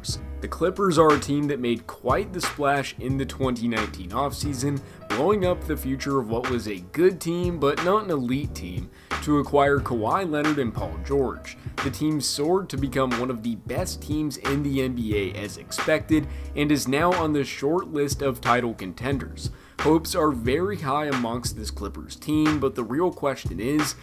Clippers. The Clippers are a team that made quite the splash in the 2019 offseason, blowing up the future of what was a good team but not an elite team to acquire Kawhi Leonard and Paul George. The team soared to become one of the best teams in the NBA as expected and is now on the short list of title contenders. Hopes are very high amongst this Clippers team, but the real question is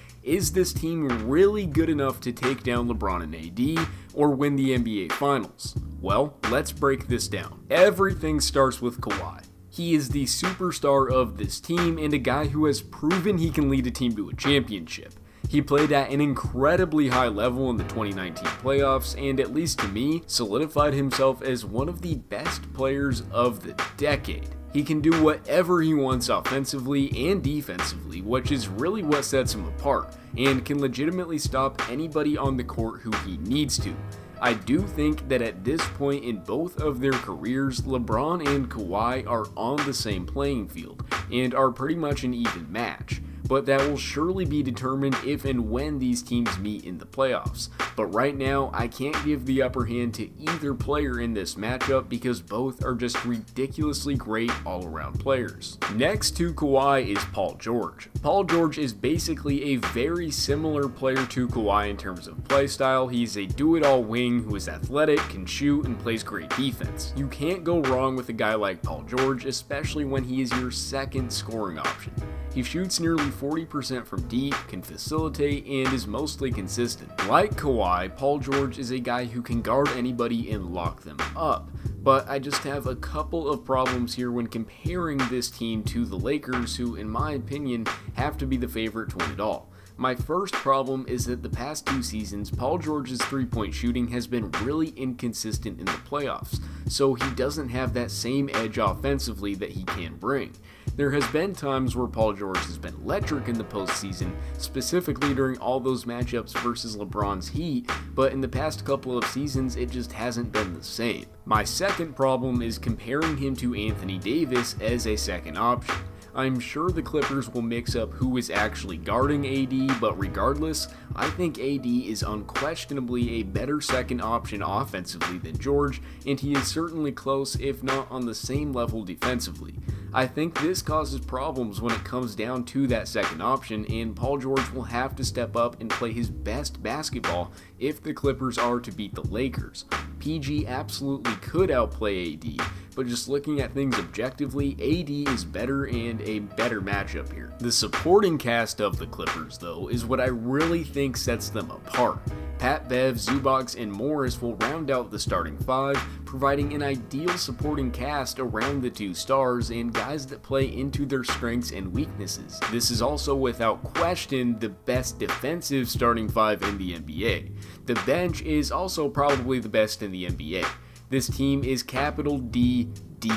this team really good enough to take down LeBron and AD or win the NBA Finals? Well, let's break this down. Everything starts with Kawhi. He is the superstar of this team and a guy who has proven he can lead a team to a championship. He played at an incredibly high level in the 2019 playoffs and, at least to me, solidified himself as one of the best players of the decade. He can do whatever he wants offensively and defensively, which is really what sets him apart, and can legitimately stop anybody on the court who he needs to. I do think that at this point in both of their careers, LeBron and Kawhi are on the same playing field and are pretty much an even match. But that will surely be determined if and when these teams meet in the playoffs. But right now, I can't give the upper hand to either player in this matchup because both are just ridiculously great all-around players. Next to Kawhi is Paul George. Paul George is basically a very similar player to Kawhi in terms of play style. He's a do-it-all wing who is athletic, can shoot, and plays great defense. You can't go wrong with a guy like Paul George, especially when he is your second scoring option. He shoots nearly 40% from deep, can facilitate, and is mostly consistent. Like Kawhi, Paul George is a guy who can guard anybody and lock them up. But I just have a couple of problems here when comparing this team to the Lakers, who, in my opinion, have to be the favorite to win it all. My first problem is that the past 2 seasons, Paul George's three-point shooting has been really inconsistent in the playoffs, so he doesn't have that same edge offensively that he can bring. There has been times where Paul George has been electric in the postseason, specifically during all those matchups versus LeBron's Heat, but in the past couple of seasons it just hasn't been the same. My second problem is comparing him to Anthony Davis as a second option. I'm sure the Clippers will mix up who is actually guarding AD, but regardless, I think AD is unquestionably a better second option offensively than George, and he is certainly close, if not on the same level defensively. I think this causes problems when it comes down to that second option, and Paul George will have to step up and play his best basketball if the Clippers are to beat the Lakers. PG absolutely could outplay AD, but just looking at things objectively, AD is better and a better matchup here. The supporting cast of the Clippers, though, is what I really think sets them apart. Pat Bev, Zubac, and Morris will round out the starting 5, providing an ideal supporting cast around the 2 stars and guys that play into their strengths and weaknesses. This is also without question the best defensive starting 5 in the NBA. The bench is also probably the best in the NBA. This team is capital D deep.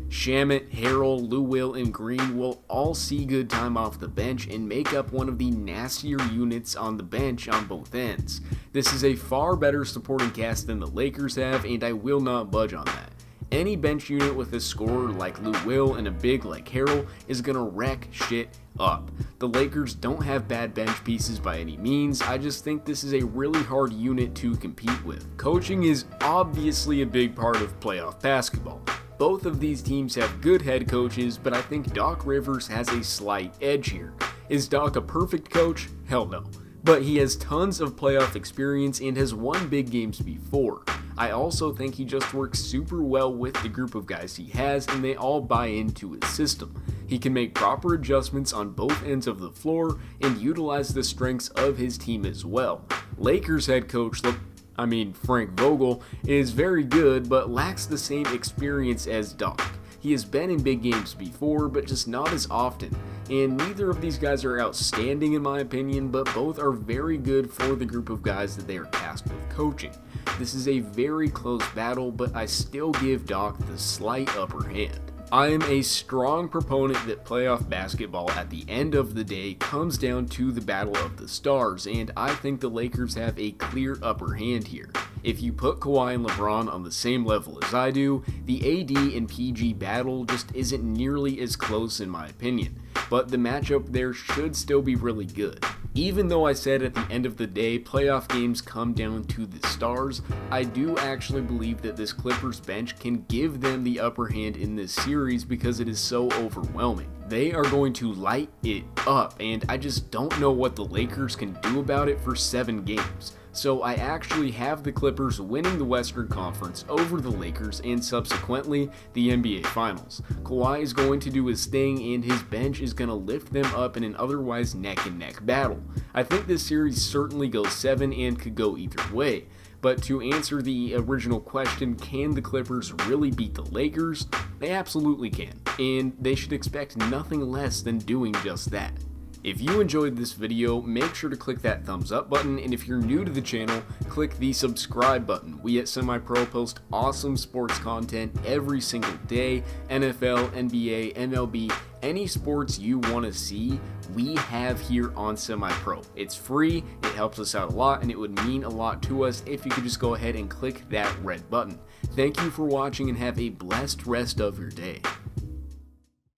Shamet, Harrell, Lou Will, and Green will all see good time off the bench and make up one of the nastier units on the bench on both ends. This is a far better supporting cast than the Lakers have, and I will not budge on that. Any bench unit with a scorer like Lou Will and a big like Harrell is gonna wreck shit up. The Lakers don't have bad bench pieces by any means, I just think this is a really hard unit to compete with. Coaching is obviously a big part of playoff basketball. Both of these teams have good head coaches, but I think Doc Rivers has a slight edge here. Is Doc a perfect coach? Hell no. But he has tons of playoff experience and has won big games before. I also think he just works super well with the group of guys he has, and they all buy into his system. He can make proper adjustments on both ends of the floor and utilize the strengths of his team as well. Lakers head coach Frank Vogel is very good, but lacks the same experience as Doc. He has been in big games before, but just not as often, and neither of these guys are outstanding in my opinion, but both are very good for the group of guys that they are tasked with coaching. This is a very close battle, but I still give Doc the slight upper hand. I am a strong proponent that playoff basketball at the end of the day comes down to the battle of the stars, and I think the Lakers have a clear upper hand here. If you put Kawhi and LeBron on the same level as I do, the AD and PG battle just isn't nearly as close in my opinion. but the matchup there should still be really good. Even though I said at the end of the day, playoff games come down to the stars, I do actually believe that this Clippers bench can give them the upper hand in this series because it is so overwhelming. They are going to light it up, and I just don't know what the Lakers can do about it for 7 games. So I actually have the Clippers winning the Western Conference over the Lakers and subsequently the NBA Finals. Kawhi is going to do his thing and his bench is going to lift them up in an otherwise neck-and-neck battle. I think this series certainly goes 7 and could go either way. But to answer the original question, can the Clippers really beat the Lakers? They absolutely can, and they should expect nothing less than doing just that. If you enjoyed this video, make sure to click that thumbs up button, and if you're new to the channel, click the subscribe button. We at SemiPro post awesome sports content every single day. NFL, NBA, MLB, any sports you want to see, we have here on SemiPro. It's free, it helps us out a lot, and it would mean a lot to us if you could just go ahead and click that red button. Thank you for watching and have a blessed rest of your day.